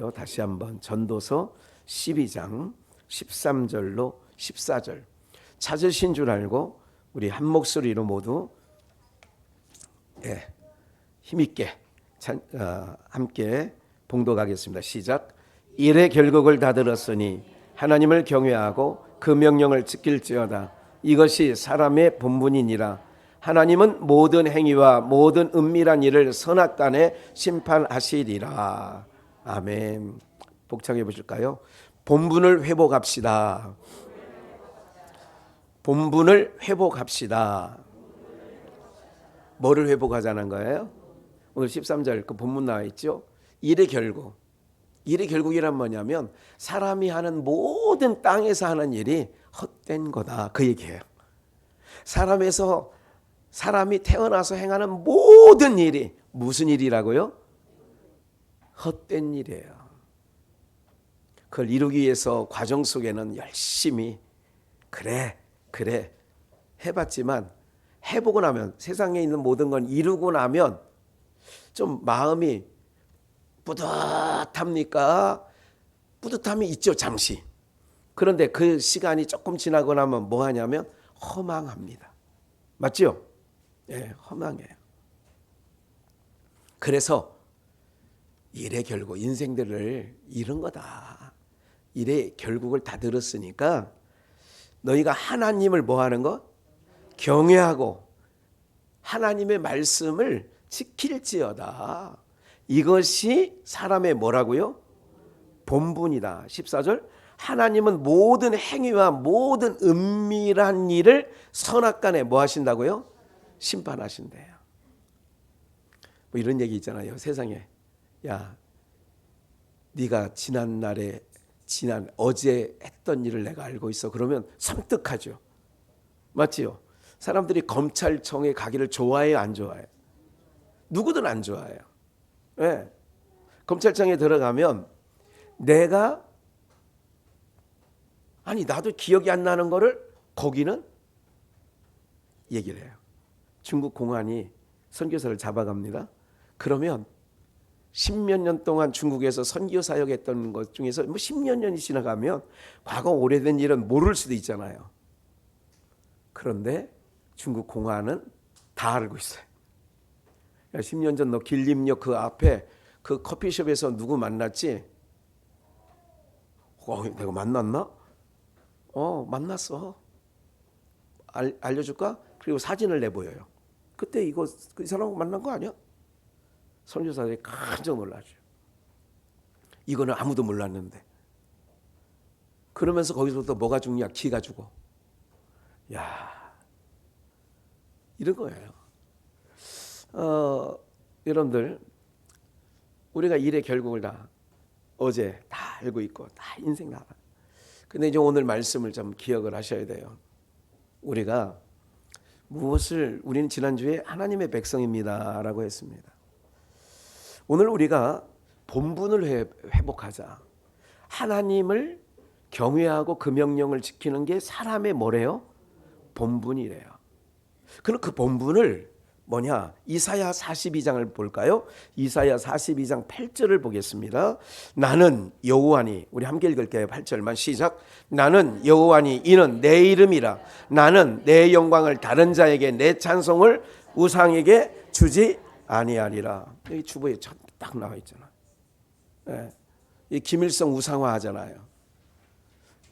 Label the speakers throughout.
Speaker 1: 볼까요? 다시 한번 전도서 12장 13절로 14절 찾으신 줄 알고 우리 한 목소리로 모두 힘있게 함께 봉독하겠습니다. 시작. 일의 결국을 다 들었으니 하나님을 경외하고 그 명령을 지킬지어다. 이것이 사람의 본분이니라. 하나님은 모든 행위와 모든 은밀한 일을 선악간에 심판하시리라. 아멘. 복창해 보실까요? 본분을 회복합시다. 본분을 회복합시다. 뭐를 회복하자는 거예요? 오늘 13절 그 본문 나와 있죠. 일의 결국. 일의 결국이란 뭐냐면 사람이 하는 모든 땅에서 하는 일이 헛된 거다. 그 얘기예요. 사람이 태어나서 행하는 모든 일이 무슨 일이라고요? 헛된 일이에요. 그걸 이루기 위해서 과정 속에는 열심히 그래 해봤지만 해보고 나면 세상에 있는 모든 건 이루고 나면 좀 마음이 뿌듯합니까? 뿌듯함이 있죠, 잠시. 그런데 그 시간이 조금 지나고 나면 뭐 하냐면 허망합니다. 맞죠? 예, 허망해요. 그래서 일의 결국, 인생들을 잃은 거다. 일의 결국을 다 들었으니까 너희가 하나님을 뭐 하는 거? 경외하고 하나님의 말씀을 지킬지어다. 이것이 사람의 뭐라고요? 본분이다. 14절. 하나님은 모든 행위와 모든 은밀한 일을 선악간에 뭐 하신다고요? 심판하신대요. 뭐 이런 얘기 있잖아요. 세상에. 야, 네가 어제 했던 일을 내가 알고 있어. 그러면 섬뜩하죠. 맞지요? 사람들이 검찰청에 가기를 좋아해요, 안 좋아해요? 누구든 안 좋아해요. 네. 검찰청에 들어가면 나도 기억이 안 나는 거를 거기는 얘기를 해요. 중국 공안이 선교사를 잡아갑니다. 그러면 10몇 년 동안 중국에서 선교 사역했던 것 중에서 10몇 년이 지나가면 과거 오래된 일은 모를 수도 있잖아요. 그런데 중국 공안은 다 알고 있어요. 10년 전 너 길림역 그 앞에 그 커피숍에서 누구 만났지? 내가 만났나? 만났어. 알려줄까? 그리고 사진을 내보여요. 그때 그 사람 만난 거 아니야? 선교사들이 깜짝 놀라죠. 이거는 아무도 몰랐는데. 그러면서 거기서부터 뭐가 죽냐? 기가 죽어. 이런 거예요. 여러분들, 우리가 일의 결국을 다 어제 다 알고 있고 다 인생 다. 근데 이제 오늘 말씀을 좀 기억을 하셔야 돼요. 우리는 지난주에 하나님의 백성입니다라고 했습니다. 오늘 우리가 본분을 회복하자. 하나님을 경외하고 그 명령을 지키는 게 사람의 뭐래요? 본분이래요. 그럼 그 본분을 뭐냐? 이사야 42장을 볼까요? 이사야 42장 8절을 보겠습니다. 나는 여호와니, 우리 함께 읽을게요. 8절만 시작. 나는 여호와니 이는 내 이름이라. 나는 내 영광을 다른 자에게 내 찬송을 우상에게 주지 아니하리라. 여기 주보에 딱 나와 있잖아. 이 김일성 우상화하잖아요.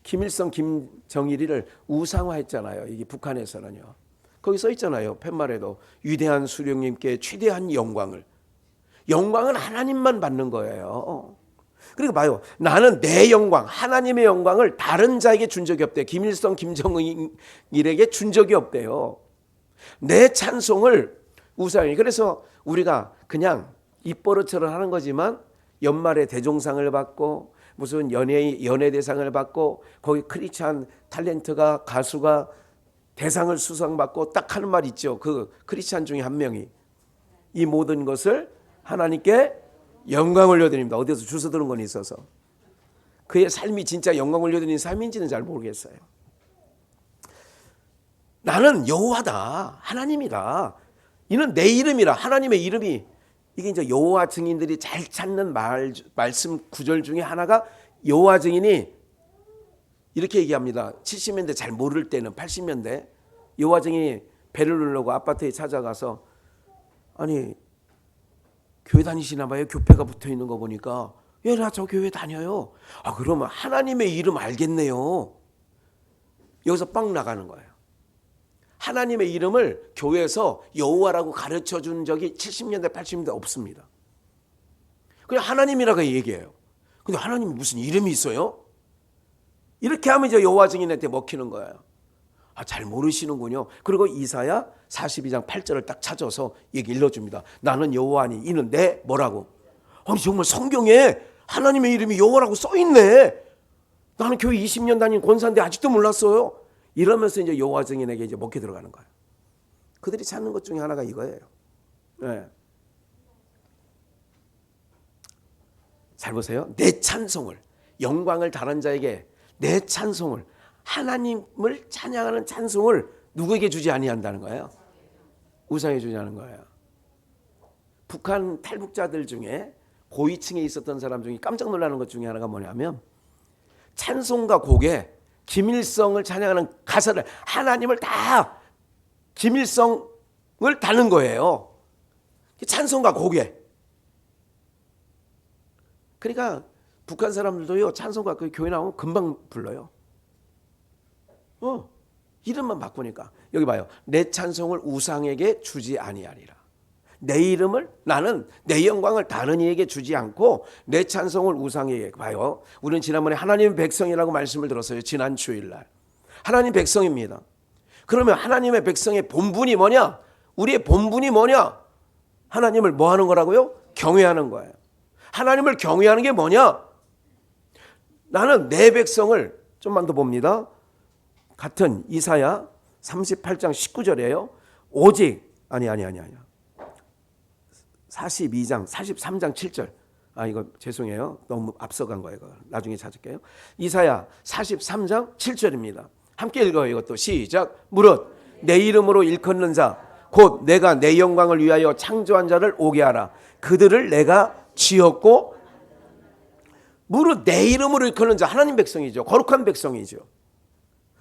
Speaker 1: 김일성 김정일이를 우상화했잖아요. 이게 북한에서는요. 거기 써 있잖아요. 팻말에도 위대한 수령님께 최대한 영광은 하나님만 받는 거예요. 그리고 봐요. 나는 내 영광, 하나님의 영광을 다른 자에게 준 적이 없대요. 김일성 김정일에게 준 적이 없대요. 내 찬송을 우상이. 그래서 우리가 그냥 입버릇처럼 하는 거지만 연말에 대종상을 받고 무슨 연예대상을 받고 거기 크리스찬 탤런트가 가수가 대상을 수상받고 딱 하는 말 있죠. 그 크리스찬 중에 한 명이 이 모든 것을 하나님께 영광 올려드립니다. 어디서 주워 들은 건 있어서 그의 삶이 진짜 영광 올려드리는 삶인지는 잘 모르겠어요. 나는 여호와다. 하나님이다. 이는 내 이름이라. 하나님의 이름이 이게 이제 여호와 증인들이 잘 찾는 말씀 구절 중에 하나가 여호와 증인이 이렇게 얘기합니다. 70년대 잘 모를 때는 80년대 여호와 증인이 배를 누르고 아파트에 찾아가서 아니 교회 다니시나 봐요. 교패가 붙어 있는 거 보니까 예, 나 저 교회 다녀요. 아 그러면 하나님의 이름 알겠네요. 여기서 빵 나가는 거예요. 하나님의 이름을 교회에서 여호와라고 가르쳐 준 적이 70년대 80년대 없습니다. 그냥 하나님이라고 얘기해요. 근데 하나님이 무슨 이름이 있어요? 이렇게 하면 이제 여호와 증인한테 먹히는 거예요. 아, 잘 모르시는군요. 그리고 이사야 42장 8절을 딱 찾아서 얘기 일러줍니다. 나는 여호와니 이는 내 뭐라고? 아니 정말 성경에 하나님의 이름이 여호와라고 써있네. 나는 교회 20년 다닌 권사인데 아직도 몰랐어요. 이러면서 이제 여호와 증인에게 이제 먹혀 들어가는 거예요. 그들이 찾는 것 중에 하나가 이거예요. 네. 잘 보세요. 내 찬송을 영광을 다른 자에게 내 찬송을 하나님을 찬양하는 찬송을 누구에게 주지 아니한다는 거예요? 우상에 주냐는 거예요. 북한 탈북자들 중에 고위층에 있었던 사람 중에 깜짝 놀라는 것 중에 하나가 뭐냐면 찬송가 곡에 김일성을 찬양하는 가사를 하나님을 다 김일성을 다는 거예요. 찬송가 곡에. 그러니까 북한 사람들도요 찬송가 그 교회 나오면 금방 불러요. 이름만 바꾸니까 여기 봐요. 내 찬송을 우상에게 주지 아니하리라. 내 이름을 나는 내 영광을 다른 이에게 주지 않고 내 찬송을 우상에게. 봐요. 우리는 지난번에 하나님의 백성이라고 말씀을 들었어요. 지난 주일날 하나님 백성입니다. 그러면 하나님의 백성의 본분이 뭐냐? 우리의 본분이 뭐냐? 하나님을 뭐 하는 거라고요? 경외하는 거예요. 하나님을 경외하는 게 뭐냐? 나는 내 백성을 좀만 더 봅니다. 같은 이사야 38장 19절이에요. 오직 아니 42장 43장 7절. 아 이거 죄송해요. 너무 앞서간 거예요. 이거. 나중에 찾을게요. 이사야 43장 7절입니다. 함께 읽어요. 이것도 시작. 무릇 내 이름으로 일컫는 자 곧 내가 내 영광을 위하여 창조한 자를 오게 하라. 그들을 내가 지었고 무릇 내 이름으로 일컫는 자 하나님 백성이죠. 거룩한 백성이죠.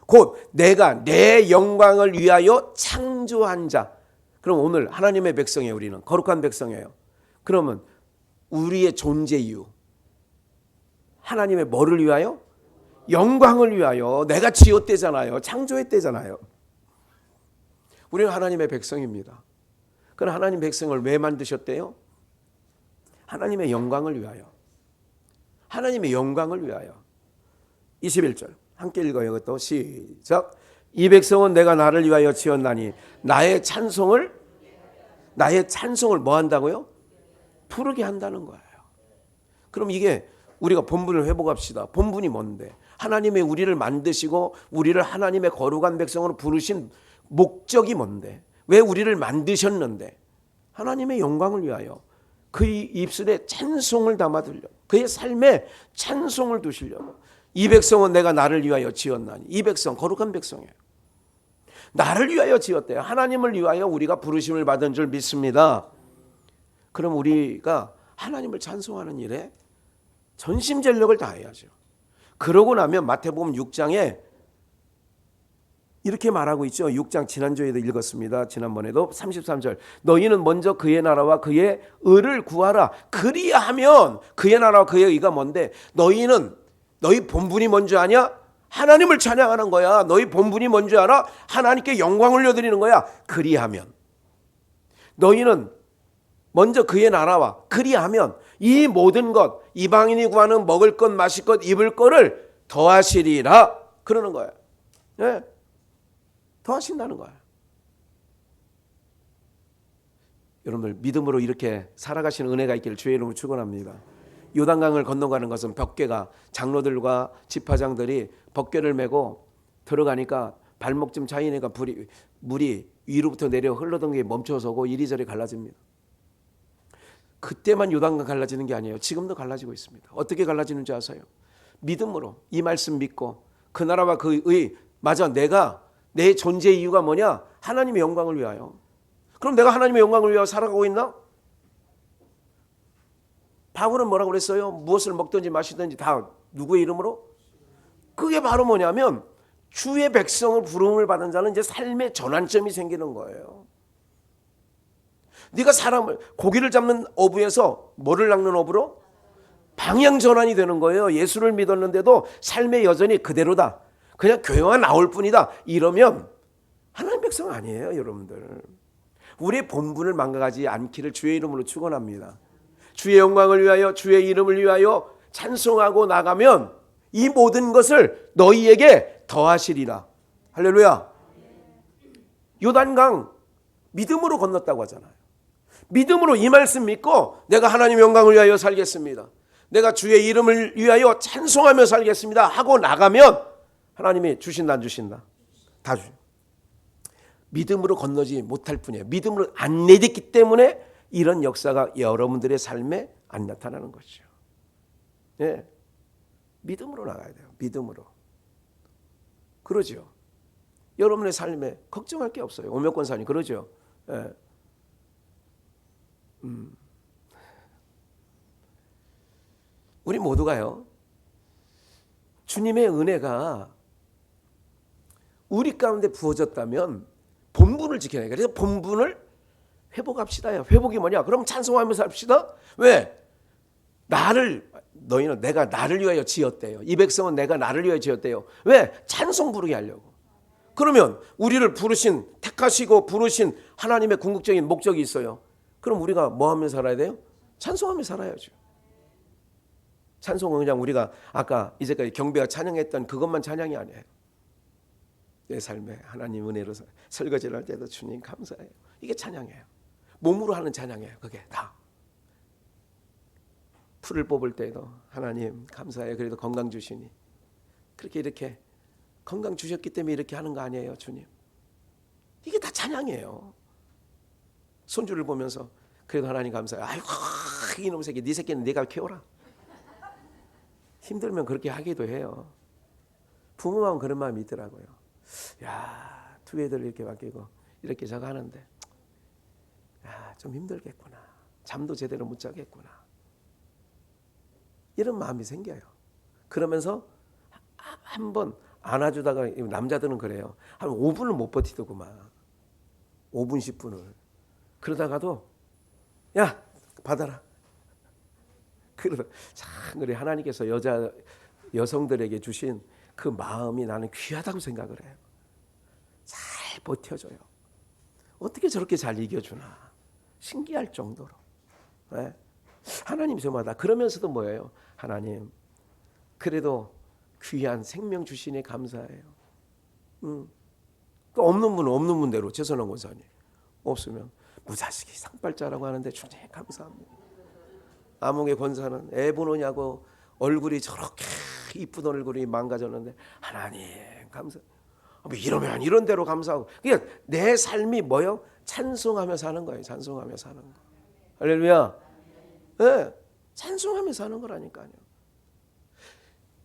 Speaker 1: 곧 내가 내 영광을 위하여 창조한 자. 그럼 오늘 하나님의 백성이에요. 우리는 거룩한 백성이에요. 그러면 우리의 존재 이유 하나님의 뭐를 위하여? 영광을 위하여. 내가 지었대잖아요. 창조했대잖아요. 우리는 하나님의 백성입니다. 그럼 하나님 백성을 왜 만드셨대요? 하나님의 영광을 위하여. 하나님의 영광을 위하여. 21절 함께 읽어요. 이것도 시작. 이 백성은 내가 나를 위하여 지었나니 나의 찬송을 뭐 한다고요? 부르게 한다는 거예요. 그럼 이게 우리가 본분을 회복합시다. 본분이 뭔데? 하나님의 우리를 만드시고 우리를 하나님의 거룩한 백성으로 부르신 목적이 뭔데? 왜 우리를 만드셨는데? 하나님의 영광을 위하여 그 입술에 찬송을 담아들려 그의 삶에 찬송을 두시려고. 이 백성은 내가 나를 위하여 지었나니. 이 백성 거룩한 백성이에요. 나를 위하여 지었대요. 하나님을 위하여 우리가 부르심을 받은 줄 믿습니다. 그럼 우리가 하나님을 찬송하는 일에 전심전력을 다해야죠. 그러고 나면 마태복음 6장에 이렇게 말하고 있죠. 6장 지난주에도 읽었습니다. 지난번에도 33절. 너희는 먼저 그의 나라와 그의 의를 구하라. 그리하면 그의 나라와 그의 의가 뭔데? 너희 본분이 뭔지 아냐? 하나님을 찬양하는 거야. 너희 본분이 뭔지 알아? 하나님께 영광을 올려드리는 거야. 그리하면 너희는 먼저 그의 나라와 그리하면 이 모든 것 이방인이 구하는 먹을 것 마실 것 입을 것을 더하시리라 그러는 거야. 네. 더하신다는 거야. 여러분들 믿음으로 이렇게 살아가시는 은혜가 있기를 주의 이름으로 축원합니다. 요단강을 건너가는 것은 벽궤가 장로들과 지파장들이 벽궤를 메고 들어가니까 발목쯤 차이니까 물이 위로부터 내려 흘러던 게 멈춰서고 이리저리 갈라집니다. 그때만 요단강 갈라지는 게 아니에요. 지금도 갈라지고 있습니다. 어떻게 갈라지는지 아세요? 믿음으로 이 말씀 믿고 그 나라와 그 의 맞아 내가 내 존재 이유가 뭐냐? 하나님의 영광을 위하여. 그럼 내가 하나님의 영광을 위하여 살아가고 있나? 바울은 뭐라고 그랬어요? 무엇을 먹든지 마시든지 다 누구의 이름으로? 그게 바로 뭐냐면 주의 백성을 부름을 받은 자는 이제 삶의 전환점이 생기는 거예요. 네가 사람을 고기를 잡는 어부에서 뭐를 낚는 어부로? 방향 전환이 되는 거예요. 예수를 믿었는데도 삶의 여전히 그대로다. 그냥 교회만 나올 뿐이다. 이러면 하나님 백성 아니에요, 여러분들. 우리의 본분을 망가가지 않기를 주의 이름으로 축원합니다. 주의 영광을 위하여 주의 이름을 위하여 찬송하고 나가면 이 모든 것을 너희에게 더하시리라. 할렐루야. 요단강 믿음으로 건넜다고 하잖아요. 믿음으로 이 말씀 믿고 내가 하나님 영광을 위하여 살겠습니다. 내가 주의 이름을 위하여 찬송하며 살겠습니다 하고 나가면 하나님이 주신다 안 주신다? 다 주죠. 믿음으로 건너지 못할 뿐이에요. 믿음으로 안 내딛기 때문에 이런 역사가 여러분들의 삶에 안 나타나는 거죠. 예. 믿음으로 나가야 돼요. 믿음으로. 그러죠. 여러분의 삶에 걱정할 게 없어요. 오명권사님 그러죠. 예. 우리 모두가요. 주님의 은혜가 우리 가운데 부어졌다면 본분을 지켜야 돼요. 그래서 본분을 회복합시다요. 회복이 뭐냐? 그럼 찬송하면서 합시다. 왜? 너희는 내가 나를 위하여 지었대요. 이 백성은 내가 나를 위하여 지었대요. 왜? 찬송 부르게 하려고. 그러면 우리를 부르신, 택하시고 부르신 하나님의 궁극적인 목적이 있어요. 그럼 우리가 뭐 하며 살아야 돼요? 찬송하며 살아야죠. 찬송은 그냥 우리가 아까 이제까지 경배와 찬양했던 그것만 찬양이 아니에요. 내 삶에 하나님 은혜로 설거지를 할 때도 주님 감사해요. 이게 찬양이에요. 몸으로 하는 찬양이에요. 그게 다. 풀을 뽑을 때도 하나님 감사해요. 그래도 건강 주시니. 그렇게 이렇게 건강 주셨기 때문에 이렇게 하는 거 아니에요, 주님. 이게 다 찬양이에요. 손주를 보면서 그래도 하나님 감사해요. 아이고 이놈 새끼, 네 새끼는 네가 키워라. 힘들면 그렇게 하기도 해요. 부모 마음 그런 마음이 있더라고요. 야, 두 애들 이렇게 바뀌고 이렇게 저거 하는데 야, 좀 힘들겠구나. 잠도 제대로 못 자겠구나. 이런 마음이 생겨요. 그러면서 한번 안아주다가 남자들은 그래요. 한 5분을 못 버티더구만. 5분 10분을. 그러다가도 야 받아라. 그러다 참 그래 하나님께서 여성들에게 주신 그 마음이 나는 귀하다고 생각을 해요. 잘 버텨줘요. 어떻게 저렇게 잘 이겨주나 신기할 정도로. 네? 하나님 저마다 그러면서도 뭐예요? 하나님 그래도 귀한 생명 주시니 감사해요. 없는 분은 없는 분대로 최선원 권사님 없으면 무자식이 상팔자라고 하는데 주님 감사합니다. 아몽의 권사는 애 보느냐고 얼굴이 저렇게 이쁜 얼굴이 망가졌는데 하나님 감사. 이러면 이런 대로 감사하고. 그러니까 내 삶이 뭐요? 찬송하며 사는 거예요. 찬송하며 사는 거. 할렐루야. 네, 찬송하며 사는 거라니까요.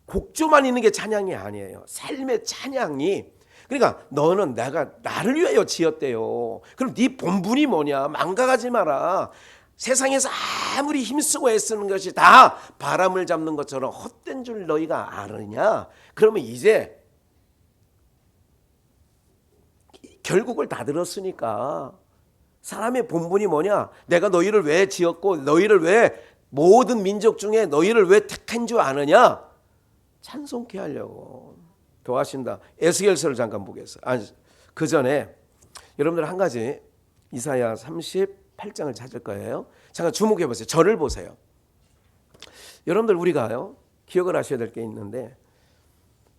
Speaker 1: 곡조만 있는 게 찬양이 아니에요. 삶의 찬양이. 그러니까 너는 내가 나를 위하여 지었대요. 그럼 네 본분이 뭐냐? 망가가지 마라. 세상에서 아무리 힘쓰고 애쓰는 것이 다 바람을 잡는 것처럼 헛된 줄 너희가 아느냐? 그러면 이제 결국을 다 들었으니까 사람의 본분이 뭐냐? 내가 너희를 왜 지었고 너희를 왜 모든 민족 중에 너희를 왜 택한 줄 아느냐? 찬송케 하려고 도와신다. 에스겔서를 잠깐 보겠어요. 그 전에 여러분들 한 가지 이사야 38장을 찾을 거예요. 잠깐 주목해 보세요. 저를 보세요. 여러분들 우리가요 기억을 하셔야 될 게 있는데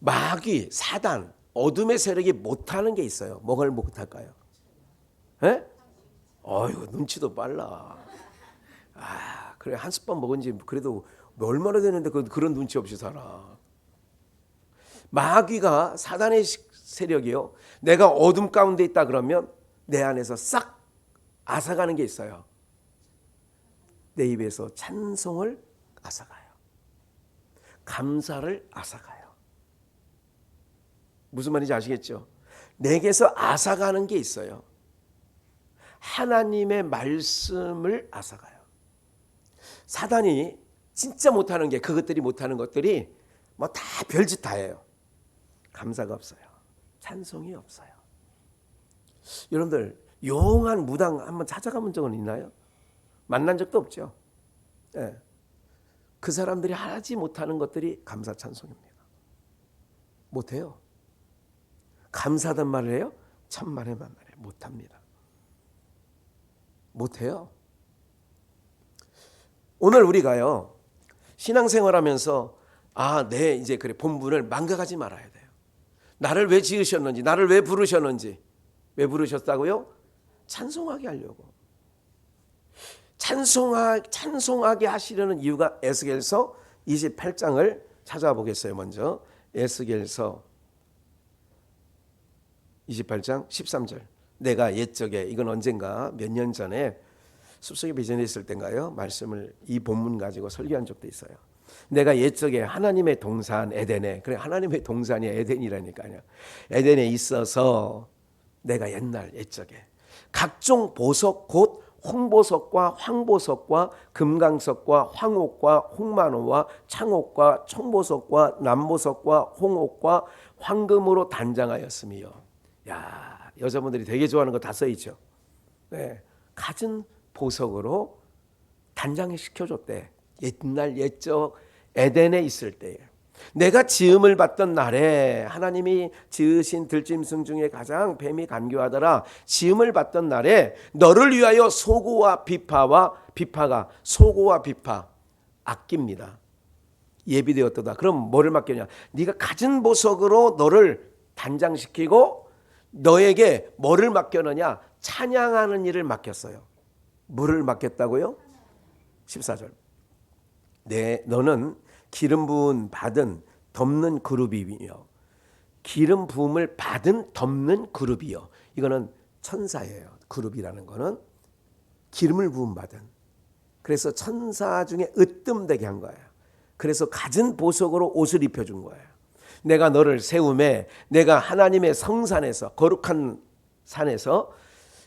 Speaker 1: 마귀, 사단, 어둠의 세력이 못하는 게 있어요. 뭐를 못할까요? 예? 어휴 눈치도 빨라. 그래 한 습관 먹은 지 그래도 얼마나 되는데 그런 눈치 없이 살아. 마귀가 사단의 세력이요. 내가 어둠 가운데 있다 그러면 내 안에서 싹 앗아가는 게 있어요. 내 입에서 찬송을 앗아가요. 감사를 앗아가요. 무슨 말인지 아시겠죠? 내게서 앗아가는 게 있어요. 하나님의 말씀을 앗아가요. 사단이 진짜 못하는 게 그것들이 못하는 것들이 뭐 다 별짓 다 해요. 감사가 없어요. 찬송이 없어요. 여러분들 용한 무당 한번 찾아가본 적은 있나요? 만난 적도 없죠. 예. 그 사람들이 하지 못하는 것들이 감사 찬송입니다. 못해요. 감사하단 말을 해요? 천만에 만만해 못합니다. 못해요. 오늘 우리가요 신앙생활하면서 내 이제 그래 본분을 망각하지 말아야 돼요. 나를 왜 지으셨는지, 나를 왜 부르셨는지. 왜 부르셨다고요? 찬송하게 하려고. 찬송하게 하시려는 이유가 에스겔서 28장을 찾아와 보겠어요. 먼저 에스겔서 28장 13절. 내가 옛적에, 이건 언젠가 몇 년 전에 숲속에 비전에 있을 때인가요? 말씀을 이 본문 가지고 설교한 적도 있어요. 내가 옛적에 하나님의 동산 에덴에, 그래 하나님의 동산이 에덴이라니까요. 에덴에 있어서 내가 옛적에 각종 보석 곧 홍보석과 황보석과 금강석과 황옥과 홍만호와 창옥과 청보석과 남보석과 홍옥과 황금으로 단장하였으며. 야, 여자분들이 되게 좋아하는 거 다 써있죠. 네, 갖은 보석으로 단장을 시켜줬대. 옛날 옛적 에덴에 있을 때에 내가 지음을 받던 날에 하나님이 지으신 들짐승 중에 가장 뱀이 간교하더라. 지음을 받던 날에 너를 위하여 소고와 비파가 소고와 비파 아낍니다. 예비되었도다. 그럼 뭐를 맡겼냐? 네가 갖은 보석으로 너를 단장시키고 너에게 뭐를 맡겼느냐? 찬양하는 일을 맡겼어요. 뭐를 맡겼다고요? 14절. 너는 기름 부음 받은 덮는 그룹이며 기름 부음을 받은 덮는 그룹이요. 이거는 천사예요. 그룹이라는 거는 기름을 부음 받은. 그래서 천사 중에 으뜸되게 한 거예요. 그래서 갖은 보석으로 옷을 입혀준 거예요. 내가 너를 세움에 내가 하나님의 성산에서 거룩한 산에서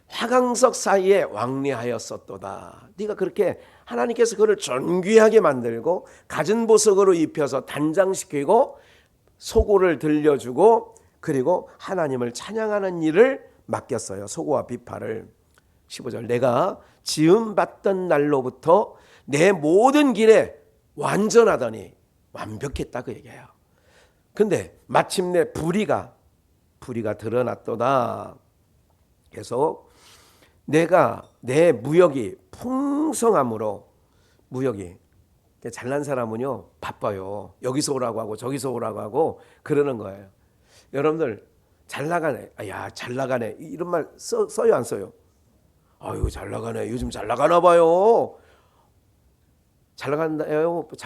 Speaker 1: 화강석 사이에 왕래하였었도다. 네가 그렇게 하나님께서 그를 존귀하게 만들고 갖은 보석으로 입혀서 단장시키고 소고를 들려주고 그리고 하나님을 찬양하는 일을 맡겼어요. 소고와 비파를. 15절. 내가 지음받던 날로부터 내 모든 길에 완전하더니 완벽했다 그 얘기예요. 근데 마침내 불의가 드러났도다. 계속 내가 내 무역이 풍성함으로 무역이 잘난 사람은요 바빠요. 여기서 오라고 하고 저기서 오라고 하고 그러는 거예요. 여러분들 잘 나가네. 야, 잘 나가네. 이런 말 써요 안 써요? 아유, 잘 나가네. 요즘 잘 나가나 봐요. 잘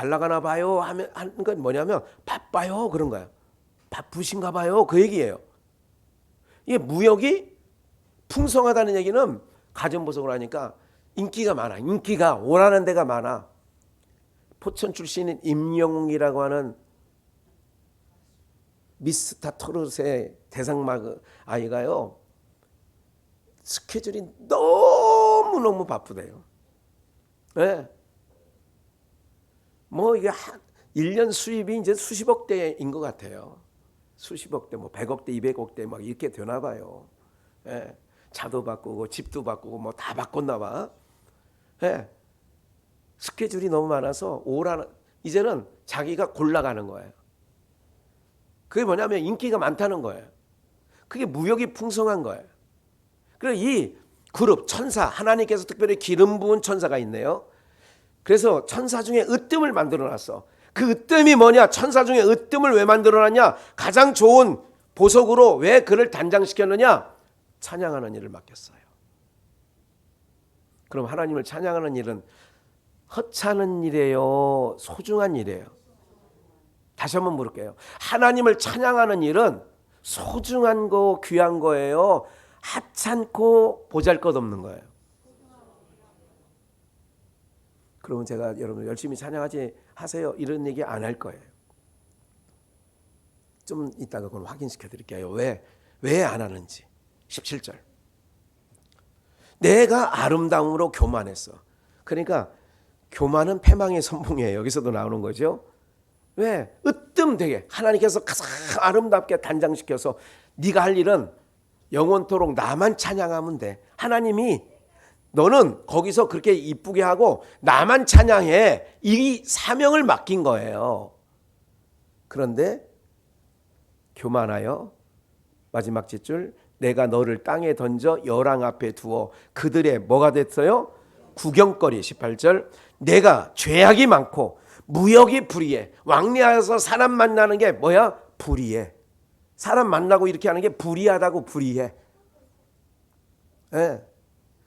Speaker 1: 나가나 봐요 하는 건 뭐냐면 바빠요 그런 거야. 바쁘신가 봐요 그 얘기예요. 이게 무역이 풍성하다는 얘기는 가진 보석을 하니까 인기가 많아. 인기가 오라는 데가 많아. 포천 출신인 임영웅이라고 하는 미스터 토롯의 대상막 아이가요. 스케줄이 너무너무 바쁘대요. 네. 뭐 이게 1년 수입이 이제 수십억 대인 것 같아요. 수십억 대, 뭐 100억 대, 200억 대 막 이렇게 되나 봐요. 네. 차도 바꾸고 집도 바꾸고 뭐 다 바꿨나 봐. 네. 스케줄이 너무 많아서 이제는 자기가 골라가는 거예요. 그게 뭐냐면 인기가 많다는 거예요. 그게 무역이 풍성한 거예요. 그래서 이 그룹 천사, 하나님께서 특별히 기름 부은 천사가 있네요. 그래서 천사 중에 으뜸을 만들어놨어. 그 으뜸이 뭐냐? 천사 중에 으뜸을 왜 만들어놨냐? 가장 좋은 보석으로 왜 그를 단장시켰느냐? 찬양하는 일을 맡겼어요. 그럼 하나님을 찬양하는 일은 허찮은 일이에요? 소중한 일이에요? 다시 한번 물을게요. 하나님을 찬양하는 일은 소중한 거, 귀한 거예요? 하찮고 보잘것없는 거예요? 그러면 제가 여러분 열심히 찬양하지 하세요 이런 얘기 안 할 거예요. 좀 이따가 그건 확인시켜 드릴게요. 왜 안 하는지. 17절. 내가 아름다움으로 교만했어. 그러니까 교만은 패망의 선봉이에요. 여기서도 나오는 거죠. 왜? 으뜸되게 하나님께서 가장 아름답게 단장시켜서 네가 할 일은 영원토록 나만 찬양하면 돼. 하나님이 너는 거기서 그렇게 이쁘게 하고 나만 찬양해. 이 사명을 맡긴 거예요. 그런데 교만하여 마지막 뒷줄 내가 너를 땅에 던져 열왕 앞에 두어 그들의 뭐가 됐어요? 구경거리. 18절 내가 죄악이 많고 무역이 불의해. 왕래하여서 사람 만나는 게 뭐야? 불의해. 사람 만나고 이렇게 하는 게 불의하다고. 불의해. 네.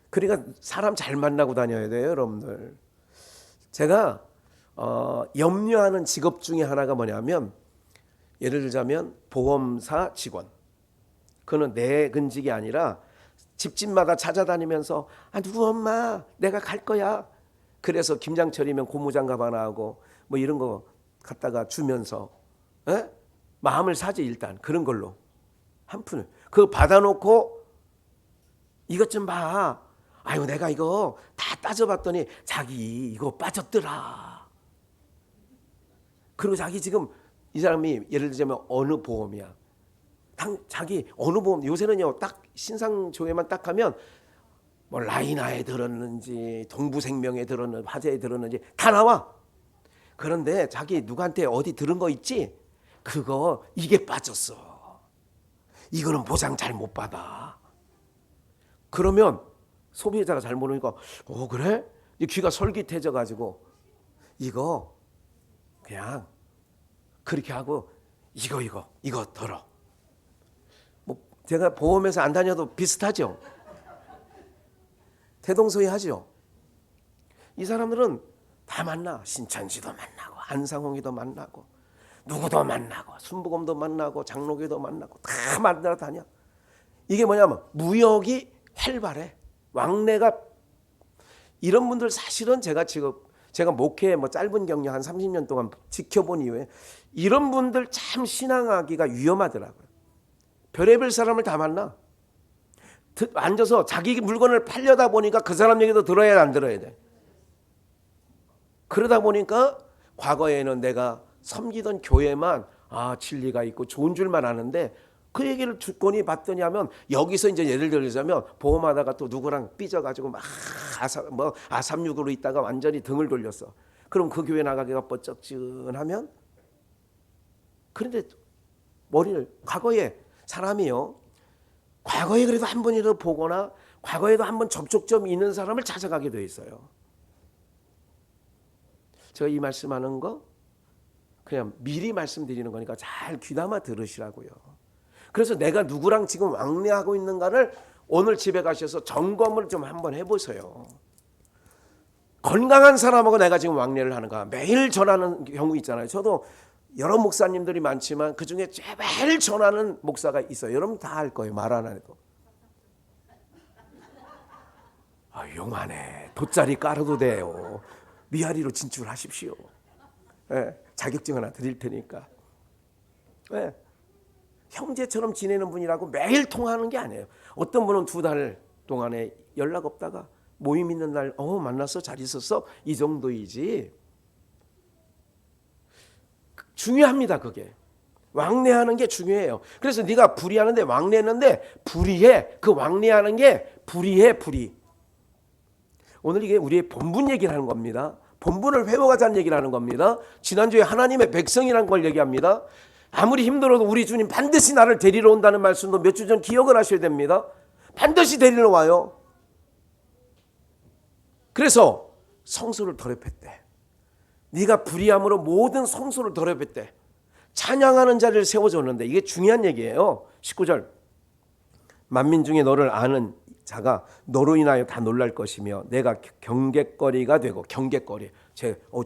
Speaker 1: 그러니까 사람 잘 만나고 다녀야 돼요, 여러분들. 제가 염려하는 직업 중에 하나가 뭐냐면 예를 들자면 보험사 직원. 그는 내 근직이 아니라 집집마다 찾아다니면서 누구 엄마 내가 갈 거야. 그래서 김장철이면 고무장갑 하나 하고 뭐 이런 거 갖다가 주면서 마음을 사지. 일단 그런 걸로 한 푼을 그거 받아놓고 이것 좀 봐. 아유 내가 이거 다 따져봤더니 자기 이거 빠졌더라. 그리고 자기 지금 이 사람이 예를 들자면 어느 보험이야. 자기 어느 보험 요새는요 딱 신상조회만 딱 하면 뭐 라이나에 들었는지 동부생명에 들었는지 화재에 들었는지 다 나와. 그런데 자기 누구한테 어디 들은 거 있지? 그거 이게 빠졌어. 이거는 보장 잘 못 받아. 그러면 소비자가 잘 모르니까 그래? 귀가 솔깃해져 가지고 이거 그냥 그렇게 하고 이거 덜어. 뭐 제가 보험회사 안 다녀도 비슷하죠. 대동소이하죠. 이 사람들은 다 만나. 신천지도 만나고 안상홍이도 만나고 누구도 만나고 순복음도 만나고 장로교도 만나고 다 만나러 다녀. 이게 뭐냐면 무역이 활발해. 왕래가 이런 분들 사실은 제가 목회 짧은 경력 한 30년 동안 지켜본 이후에 이런 분들 참 신앙하기가 위험하더라고요. 별의별 사람을 다 만나. 앉아서 자기 물건을 팔려다 보니까 그 사람 얘기도 들어야 안 들어야 돼. 그러다 보니까 과거에는 내가 섬기던 교회만 진리가 있고 좋은 줄만 아는데 그 얘기를 듣고니 봤더니 하면 여기서 이제 예를 들자면 보험하다가 또 누구랑 삐져가지고 막 아삼육으로 있다가 완전히 등을 돌렸어. 그럼 그 교회 나가기가 뻗쩍지근하면 그런데 머리를 과거에 사람이요. 과거에 그래도 한 번이라도 보거나 과거에도 한 번 접촉점이 있는 사람을 찾아가게 돼 있어요. 제가 이 말씀하는 거 그냥 미리 말씀드리는 거니까 잘 귀담아 들으시라고요. 그래서 내가 누구랑 지금 왕래하고 있는가를 오늘 집에 가셔서 점검을 좀 한번 해보세요. 건강한 사람하고 내가 지금 왕래를 하는가. 매일 전하는 경우 있잖아요. 저도 여러 목사님들이 많지만 그중에 매일 전하는 목사가 있어요. 여러분 다 알 거예요. 말 안 해도. 용하네. 돗자리 깔아도 돼요. 미아리로 진출하십시오. 자격증 하나 드릴 테니까. 형제처럼 지내는 분이라고 매일 통화하는 게 아니에요. 어떤 분은 2달 동안에 연락 없다가 모임 있는 날 만났어? 잘 있었어? 이 정도이지. 중요합니다. 그게. 왕래하는 게 중요해요. 그래서 네가 불의하는데 왕래했는데 불의해. 그 왕래하는 게 불의해. 오늘 이게 우리의 본분 얘기를 하는 겁니다. 본분을 회복하자는 얘기를 하는 겁니다. 지난주에 하나님의 백성이라는 걸 얘기합니다. 아무리 힘들어도 우리 주님 반드시 나를 데리러 온다는 말씀도 몇 주 전 기억을 하셔야 됩니다. 반드시 데리러 와요. 그래서 성소를 더럽혔대. 네가 불의함으로 모든 성소를 더럽혔대. 찬양하는 자를 세워줬는데 이게 중요한 얘기예요. 19절 만민 중에 너를 아는 자가 너로 인하여 다 놀랄 것이며 내가 경계거리가 되고 경계거리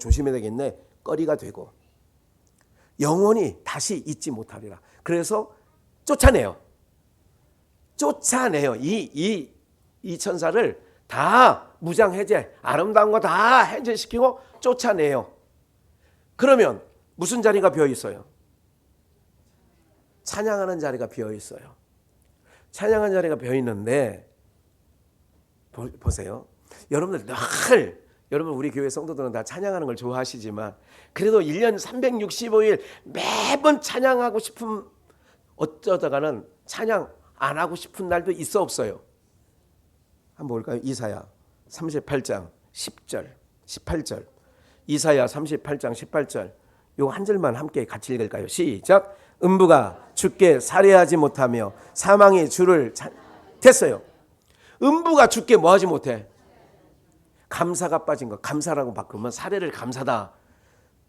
Speaker 1: 조심해야 되겠네. 거리가 되고 영원히 다시 잊지 못하리라. 그래서 쫓아내요. 이 천사를 다 무장해제, 아름다운 거 다 해제시키고 쫓아내요. 그러면 무슨 자리가 비어 있어요? 찬양하는 자리가 비어 있어요. 찬양하는 자리가 비어 있는데 보세요. 여러분들 늘 여러분 우리 교회 성도들은 다 찬양하는 걸 좋아하시지만 그래도 1년 365일 매번 찬양하고 싶은, 어쩌다가는 찬양 안 하고 싶은 날도 있어 없어요? 한번 볼까요? 이사야 38장 10절 18절. 이사야 38장 18절. 요 한 절만 함께 같이 읽을까요? 시작. 음부가 주께 살해하지 못하며 사망이 주를 됐어요. 음부가 주께 뭐하지 못해? 감사가 빠진 거, 감사라고 바꾸면 살해를 감사다.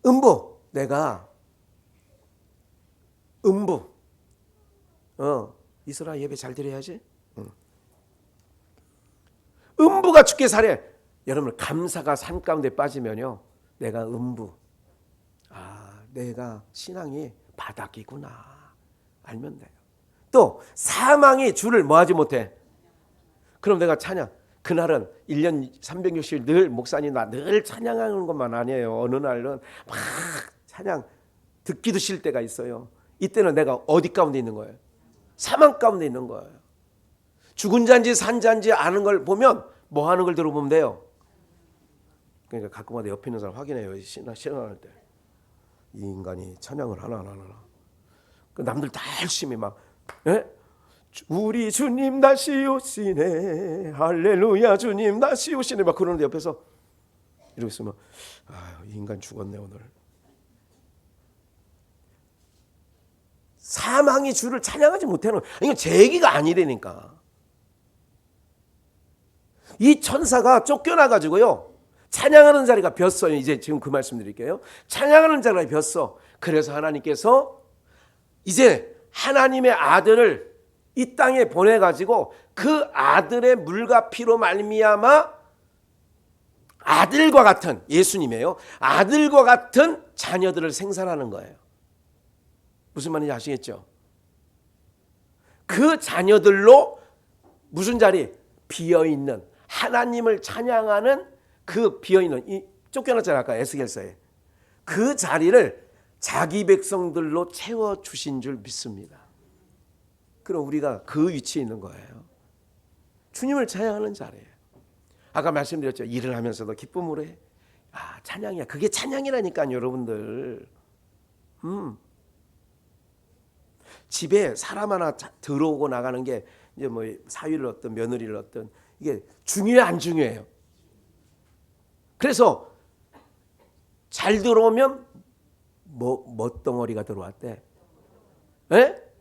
Speaker 1: 음부, 내가 음부. 이스라 예배 잘 드려야지. 음부가 주께 살해. 여러분 감사가 산 가운데 빠지면요, 내가 음부. 내가 신앙이 바닥이구나 알면 돼요. 또 사망이 주를 뭐하지 못해? 그럼 내가 찬양. 그날은 1년 360일 늘 목사님 나 늘 찬양하는 것만 아니에요. 어느 날은 막 찬양 듣기도 싫을 때가 있어요. 이때는 내가 어디 가운데 있는 거예요? 사망 가운데 있는 거예요. 죽은 자인지 산 자인지 아는 걸 보면 뭐 하는 걸 들어보면 돼요. 그러니까 가끔마다 옆에 있는 사람 확인해요. 신앙할 때. 이 인간이 찬양을 하나 안 하나. 남들 다 열심히 막, 예? 우리 주님 다시 오시네, 할렐루야 주님 다시 오시네 막 그러는데 옆에서 이러고 있으면 이 인간 죽었네 오늘. 사망이 주를 찬양하지 못하는, 이건 제 얘기가 아니라니까. 이 천사가 쫓겨나가지고요 찬양하는 자리가 비었어요. 이제 지금 그 말씀 드릴게요. 찬양하는 자리가 비었어. 그래서 하나님께서 이제 하나님의 아들을 이 땅에 보내가지고 그 아들의 물과 피로 말미암아 아들과 같은, 예수님이에요, 아들과 같은 자녀들을 생산하는 거예요. 무슨 말인지 아시겠죠? 그 자녀들로 무슨 자리? 비어있는, 하나님을 찬양하는 그 비어있는, 이 쫓겨났잖아요 아까 에스겔서에. 그 자리를 자기 백성들로 채워주신 줄 믿습니다. 그럼 우리가 그 위치에 있는 거예요. 주님을 찬양하는 자리예요. 아까 말씀드렸죠. 일을 하면서도 기쁨으로 해. 찬양이야. 그게 찬양이라니까요 여러분들. 집에 사람 하나 들어오고 나가는 게 이제 뭐 사위를 얻든 며느리를 얻든 이게 중요해 안 중요해요? 그래서 잘 들어오면 멋덩어리가 들어왔대. 에?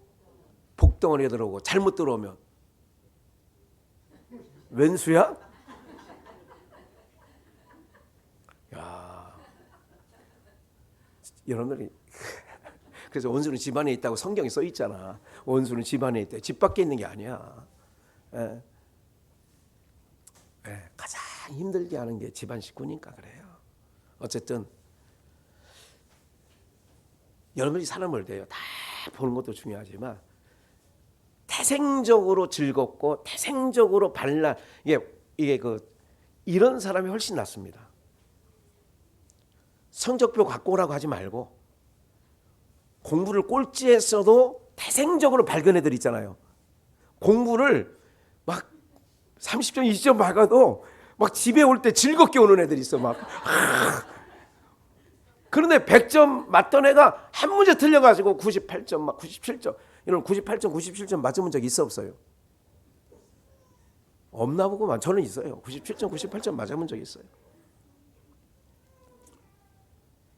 Speaker 1: 복덩어리가 들어오고 잘못 들어오면 왼수야? 야, 여러분들이 그래서 원수는 집안에 있다고 성경에 써 있잖아. 원수는 집안에 있대. 집 밖에 있는 게 아니야. 가장 힘들게 하는 게 집안 식구니까 그래요. 어쨌든 여러분이 사람을 돼요. 다 보는 것도 중요하지만 태생적으로 즐겁고 태생적으로 발랄, 이게 이런 사람이 훨씬 낫습니다. 성적표 갖고 오라고 하지 말고 공부를 꼴찌했어도 태생적으로 밝은 애들 있잖아요. 공부를 막 30점 20점 막아도 막 집에 올 때 즐겁게 오는 애들 있어 막. 그런데 100점 맞던 애가 한 문제 틀려가지고 98점 막 97점, 이런 98점 97점 맞은 적 있어 없어요? 없나 보고만. 저는 있어요. 97점 98점 맞아본 적이 있어요.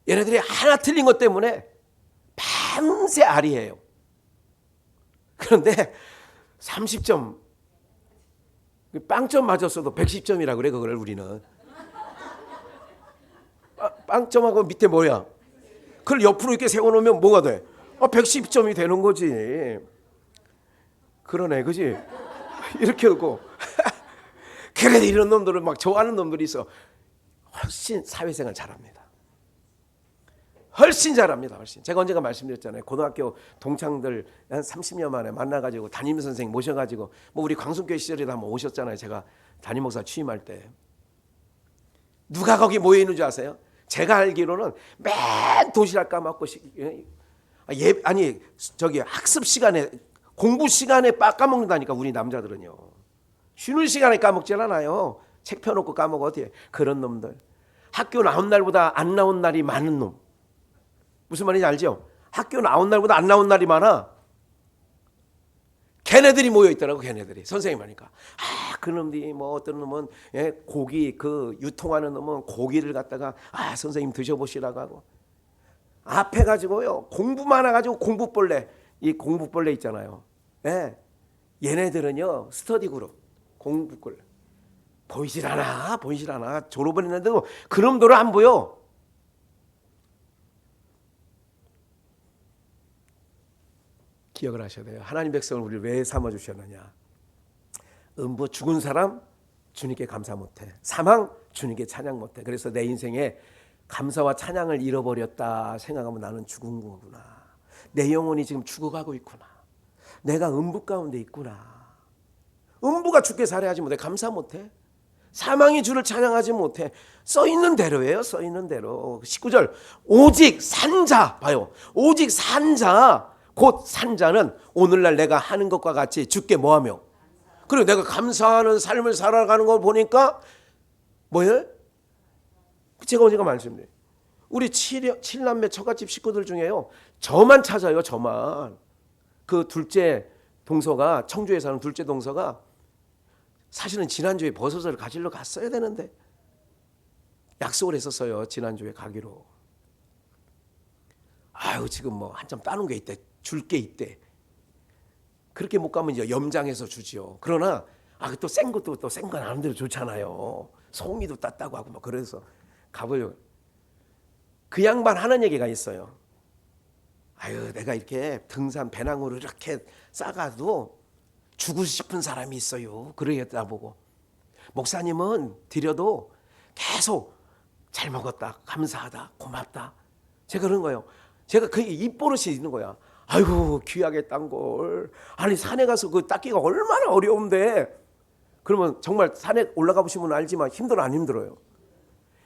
Speaker 1: 얘네들이 하나 틀린 것 때문에 밤새 아리해요. 그런데 30점 빵점 맞았어도 110점이라 그래. 그걸 우리는 빵점하고 밑에 뭐야? 그걸 옆으로 이렇게 세워놓으면 뭐가 돼? 110점이 되는 거지. 그러네, 그지? 이렇게 하고 그래도 이런 놈들을 막 좋아하는 놈들이 있어. 훨씬 사회생활 잘합니다. 훨씬 잘합니다. 훨씬. 제가 언젠가 말씀드렸잖아요. 고등학교 동창들 한 30년 만에 만나가지고 담임선생 모셔가지고 뭐 우리 광순교회 시절에도 한번 오셨잖아요. 제가 담임목사 취임할 때. 누가 거기 모여 있는 줄 아세요? 제가 알기로는 맨 도시락 까먹고 아니 저기 학습 시간에 공부 시간에 까먹는다니까. 우리 남자들은요. 쉬는 시간에 까먹질 않아요. 책 펴놓고 까먹어. 어떻게 그런 놈들. 학교 나온 날보다 안 나온 날이 많은 놈. 무슨 말인지 알죠? 학교 나온 날보다 안 나온 날이 많아. 걔네들이 모여 있더라고. 걔네들이 선생님 하니까 그놈들이 뭐 어떤 놈은 고기 그 유통하는 놈은 고기를 갖다가 선생님 드셔보시라고 하고 앞에 가지고요 공부 많아가지고 공부벌레 이 공부벌레 있잖아요. 얘네들은요 스터디 그룹 공부벌레 보이질 않아 졸업을 했는데도 그놈들은 안 보여. 기억을 하셔야 돼요. 하나님 백성을 우리를 왜 삼아주셨느냐. 음부 죽은 사람 주님께 감사 못해. 사망 주님께 찬양 못해. 그래서 내 인생에 감사와 찬양을 잃어버렸다 생각하면 나는 죽은 거구나. 내 영혼이 지금 죽어가고 있구나. 내가 음부 가운데 있구나. 음부가 주께 살해하지 못해. 감사 못해. 사망이 주를 찬양하지 못해. 써있는 대로예요. 써있는 대로. 19절 오직 산자 봐요. 오직 산자 곧 산자는 오늘날 내가 하는 것과 같이 주께 뭐하며 그리고 내가 감사하는 삶을 살아가는 걸 보니까 뭐예요? 제가 언젠가 말씀드려요. 우리 7남매 처갓집 식구들 중에요 저만 찾아요. 저만. 그 둘째 동서가 청주에 사는 둘째 동서가 사실은 지난주에 버섯을 가지러 갔어야 되는데 약속을 했었어요. 지난주에 가기로. 지금 뭐 한참 따놓은 게 있대. 줄 게 있대. 그렇게 못 가면 이제 염장해서 주지요. 그러나 또 센 것도 또 센 거 나름대로 좋잖아요. 송이도 땄다고 하고 막 그래서 가보려고. 그 양반 하는 얘기가 있어요. 내가 이렇게 등산 배낭으로 이렇게 싸가도 주고 싶은 사람이 있어요. 그러겠다 보고 목사님은 드려도 계속 잘 먹었다, 감사하다, 고맙다. 제가 그런 거예요. 제가 그게 입버릇이 있는 거야. 아이고 귀하게 딴 걸. 아니 산에 가서 그 닦기가 얼마나 어려운데. 그러면 정말 산에 올라가 보시면 알지만 힘들어 안 힘들어요?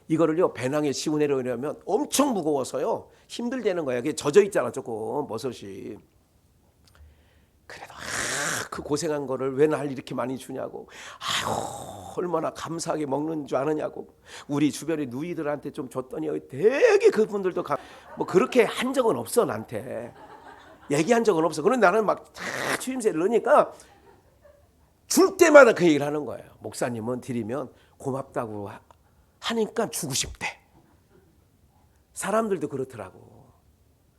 Speaker 1: 이거를요 배낭에 씌고 내려오려면 엄청 무거워서요 힘들다는 거야. 그게 젖어 있잖아 조금 버섯이. 그래도 그 고생한 거를 왜 날 이렇게 많이 주냐고. 얼마나 감사하게 먹는 줄 아느냐고. 우리 주변의 누이들한테 좀 줬더니 되게 그분들도 뭐 그렇게 한 적은 없어. 나한테 얘기한 적은 없어. 그런데 나는 막 추임새를 넣으니까 줄 때마다 그 얘기를 하는 거예요. 목사님은 드리면 고맙다고 하니까 주고 싶대. 사람들도 그렇더라고.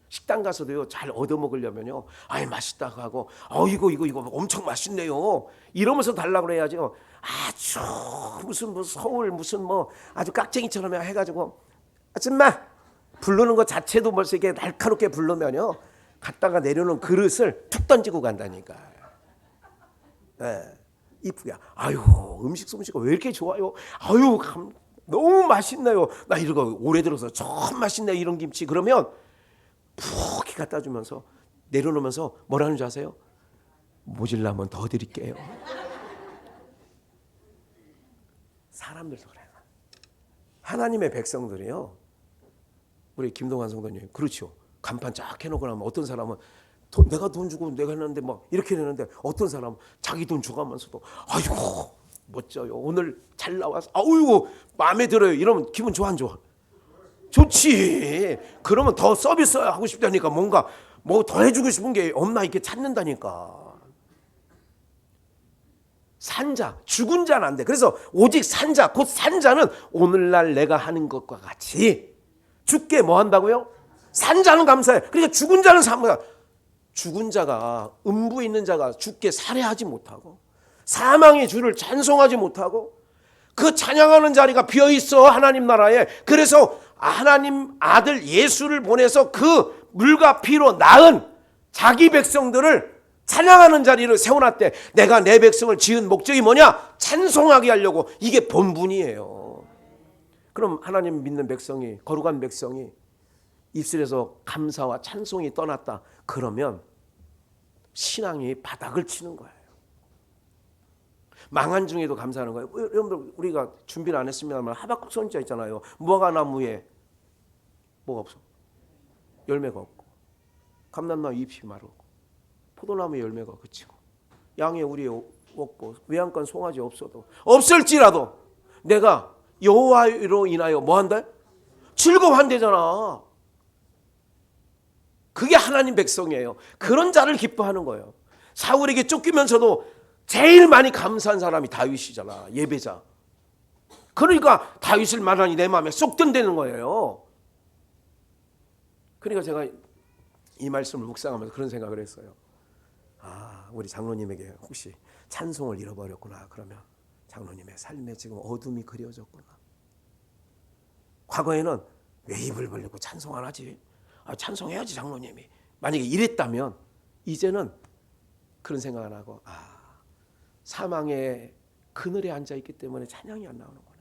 Speaker 1: 식당 가서도요 잘 얻어먹으려면요 맛있다고 하고 이거 엄청 맛있네요 이러면서 달라고 그래야죠. 아주 무슨 뭐 서울 무슨 뭐 아주 깍쟁이처럼 해가지고 아줌마 부르는 것 자체도 벌써 이게 날카롭게 부르면요 갖다가 내려놓은 그릇을 툭 던지고 간다니까. 이쁘게 음식 솜씨가 왜 이렇게 좋아요? 너무 맛있네요. 나 이러고 오래 들어서 참 맛있네 이런 김치. 그러면 푹 갖다 주면서 내려놓으면서 뭐라는 줄 아세요? 모질라면 더 드릴게요. 사람들도 그래요. 하나님의 백성들이요. 우리 김동환 성도님 그렇죠. 간판 쫙 해놓고 나면 어떤 사람은 내가 돈 주고 내가 했는데 막 이렇게 되는데 어떤 사람은 자기 돈 주고하면서도 아이고 멋져요. 오늘 잘 나와서 아이고 마음에 들어요. 이러면 기분 좋아 안 좋아? 좋지. 그러면 더 서비스 하고 싶다니까. 뭔가 뭐 더 해주고 싶은 게 없나 이렇게 찾는다니까. 산자 죽은 자는 안 돼. 그래서 오직 산자 곧 산자는 오늘날 내가 하는 것과 같이 주께 뭐 한다고요? 산자는 감사해. 그러니까 죽은 자는 사모야. 죽은 자가 음부에 있는 자가 주께 살해하지 못하고 사망의 주를 찬송하지 못하고 그 찬양하는 자리가 비어있어 하나님 나라에. 그래서 하나님 아들 예수를 보내서 그 물과 피로 낳은 자기 백성들을 찬양하는 자리를 세워놨대. 내가 내 백성을 지은 목적이 뭐냐? 찬송하게 하려고. 이게 본분이에요. 그럼 하나님 믿는 백성이 거룩한 백성이 입술에서 감사와 찬송이 떠났다. 그러면 신앙이 바닥을 치는 거예요. 망한 중에도 감사하는 거예요. 여러분들 우리가 준비를 안 했습니다만 하박국 선지자 있잖아요. 무화과 나무에 뭐가 없어? 열매가 없고 감람나무 잎이 마르고 포도나무 열매가 그치고 양의 우리에 없고 외양간 송아지 없어도 없을지라도 내가 여호와로 인하여 뭐한다? 즐거워한대잖아. 그게 하나님 백성이에요. 그런 자를 기뻐하는 거예요. 사울에게 쫓기면서도 제일 많이 감사한 사람이 다윗이잖아. 예배자. 그러니까 다윗을 말하니 내 마음에 쏙 든다는 거예요. 그러니까 제가 이 말씀을 묵상하면서 그런 생각을 했어요. 아, 우리 장로님에게 혹시 찬송을 잃어버렸구나. 그러면 장로님의 삶에 지금 어둠이 그려졌구나. 과거에는 왜 입을 벌리고 찬송 안 하지? 아, 찬송해야지 장로님이. 만약에 이랬다면 이제는 그런 생각 안 하고 사망의 그늘에 앉아있기 때문에 찬양이 안 나오는구나.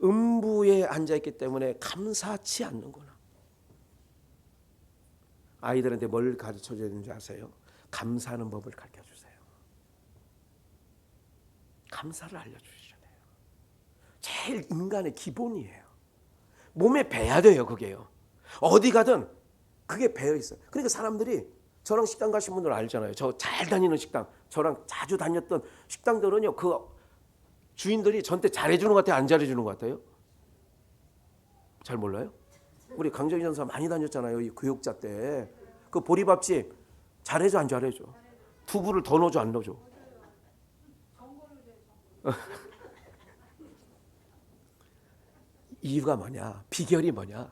Speaker 1: 음부에 앉아있기 때문에 감사치 않는구나. 아이들한테 뭘 가르쳐줘야 되는지 아세요? 감사하는 법을 가르쳐주세요. 감사를 알려주셔야 돼요. 제일 인간의 기본이에요. 몸에 배야 돼요. 그게요. 어디 가든 그게 배어 있어요. 그러니까 사람들이 저랑 식당 가신 분들 알잖아요. 저 잘 다니는 식당, 저랑 자주 다녔던 식당들은요, 그 주인들이 저한테 잘해주는 것 같아요? 안 잘해주는 것 같아요? 잘 몰라요? 우리 강정희 전사 많이 다녔잖아요. 이 교육자 때. 그 보리밥집 잘해줘 안 잘해줘? 두부를 더 넣어줘 안 넣어줘? 이유가 뭐냐? 비결이 뭐냐?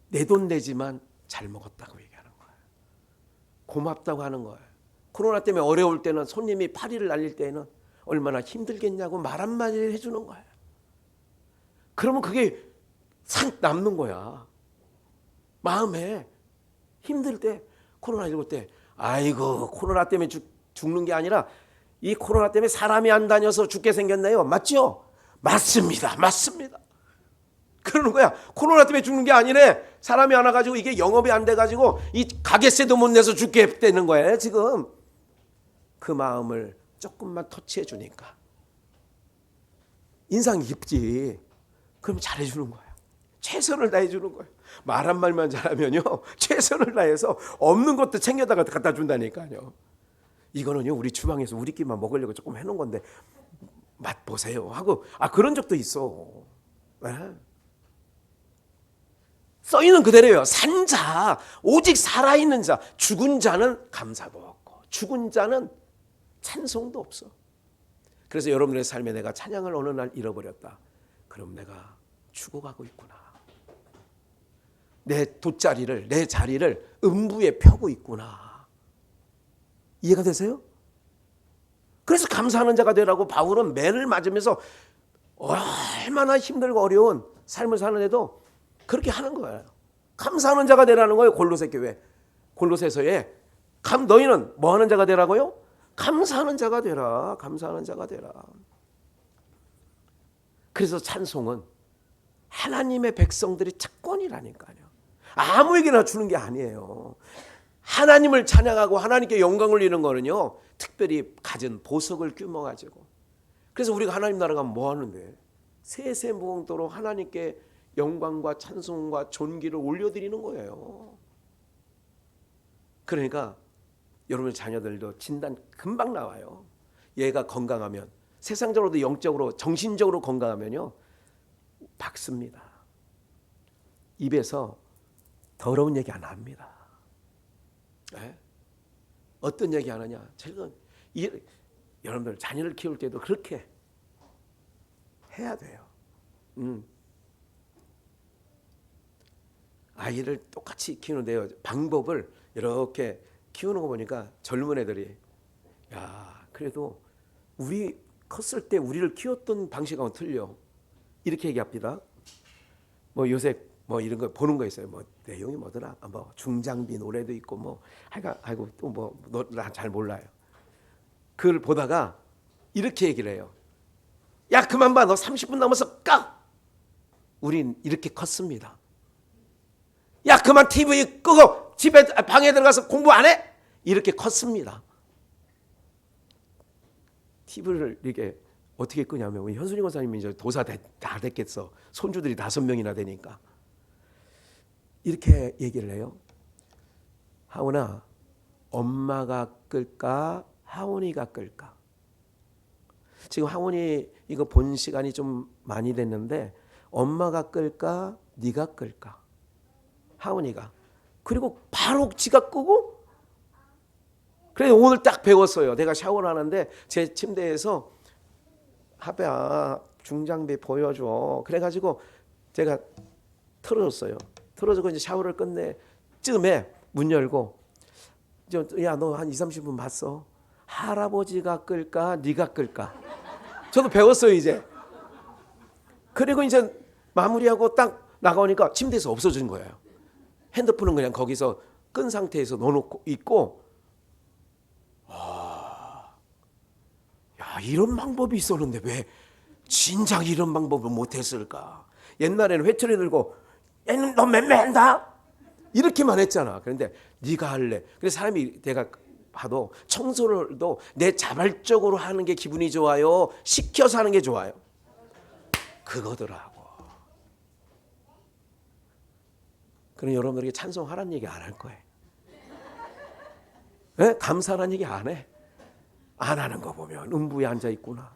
Speaker 1: 내 돈 내지만 잘 먹었다고 얘기하는 거예요. 고맙다고 하는 거예요. 코로나 때문에 어려울 때는 손님이 파리를 날릴 때는 얼마나 힘들겠냐고 말 한마디를 해주는 거예요. 그러면 그게 싹 남는 거야. 마음에 힘들 때, 코로나19 때, 아이고 코로나 때문에 죽는 게 아니라 이 코로나 때문에 사람이 안 다녀서 죽게 생겼네요. 맞죠? 맞습니다. 맞습니다. 그러는 거야. 코로나 때문에 죽는 게 아니네. 사람이 안 와가지고 이게 영업이 안 돼가지고 이 가게세도 못 내서 죽게 되는 거예요. 지금 그 마음을 조금만 터치해 주니까 인상이 깊지. 그럼 잘해주는 거야. 최선을 다해주는 거예요. 말 한 말만 잘하면요, 최선을 다해서 없는 것도 챙겨다가 갖다 준다니까요. 이거는요, 우리 주방에서 우리끼리만 먹으려고 조금 해놓은 건데 맛 보세요 하고 그런 적도 있어. 네. 써있는 그대로예요. 산 자, 오직 살아있는 자, 죽은 자는 감사도 없고 죽은 자는 찬송도 없어. 그래서 여러분의 삶에 내가 찬양을 어느 날 잃어버렸다. 그럼 내가 죽어가고 있구나. 내 돗자리를, 내 자리를 음부에 펴고 있구나. 이해가 되세요? 그래서 감사하는 자가 되라고 바울은 매를 맞으면서 얼마나 힘들고 어려운 삶을 사는데도 그렇게 하는 거예요. 감사하는 자가 되라는 거예요. 골로새 교회. 골로새서에 너희는 뭐 하는 자가 되라고요? 감사하는 자가 되라. 감사하는 자가 되라. 그래서 찬송은 하나님의 백성들이 특권이라니까요. 아무에게나 주는 게 아니에요. 하나님을 찬양하고 하나님께 영광을 올리는 거는요, 특별히 가진 보석을 끼워 가지고. 그래서 우리가 하나님 나라 가면 뭐 하는데? 세세무궁토록 하나님께 영광과 찬송과 존귀를 올려드리는 거예요. 그러니까 여러분의 자녀들도 진단 금방 나와요. 얘가 건강하면, 세상적으로도 영적으로 정신적으로 건강하면요, 박습니다. 입에서 더러운 얘기 안 합니다. 네? 어떤 얘기 하느냐? 여러분들 자녀를 키울 때도 그렇게 해야 돼요. 아이를 똑같이 키우는데요, 방법을 이렇게 키우는 거 보니까 젊은 애들이 그래도 우리 컸을 때 우리를 키웠던 방식하고는 틀려. 이렇게 얘기합니다. 뭐 요새 뭐 이런 거 보는 거 있어요. 뭐 내용이 뭐더라? 뭐 중장비 노래도 있고 뭐 아이고 또 뭐 나 잘 몰라요. 그걸 보다가 이렇게 얘기를 해요. 야 그만 봐. 너 30분 넘어서 까. 우린 이렇게 컸습니다. 야 그만 TV 끄고 집에 방에 들어가서 공부 안 해? 이렇게 컸습니다. TV를 이렇게 어떻게 끄냐면 우리 현순이 권사님이 이제 도사 다 됐겠어. 손주들이 5명이나 되니까 이렇게 얘기를 해요. 하은아, 엄마가 끌까 하은이가 끌까? 지금 항훈이 이거 본 시간이 좀 많이 됐는데 엄마가 끌까 네가 끌까? 항훈이가. 그리고 바로 지가 끄고 그래 오늘 딱 배웠어요. 내가 샤워를 하는데 제 침대에서 하배야 중장비 보여줘. 그래가지고 제가 틀어줬어요. 틀어주고 이제 샤워를 끝내 쯤에 문 열고 야 너 한 20-30분 봤어? 할아버지가 끌까 네가 끌까? 저도 배웠어요 이제. 그리고 이제 마무리하고 딱 나가오니까 침대에서 없어진 거예요. 핸드폰은 그냥 거기서 끈 상태에서 넣어놓고 있고 야 이런 방법이 있었는데 왜 진작 이런 방법을 못했을까? 옛날에는 회초리 들고 얘는 너 맴매한다 이렇게만 했잖아. 그런데 네가 할래. 그래서 사람이 내가 봐도 청소를도 내 자발적으로 하는 게 기분이 좋아요? 시켜서 하는 게 좋아요? 그거더라고. 그럼 여러분들에게 찬송하라는 얘기 안 할 거예요. 네? 감사라는 얘기 안 해. 안 하는 거 보면 음부에 앉아 있구나.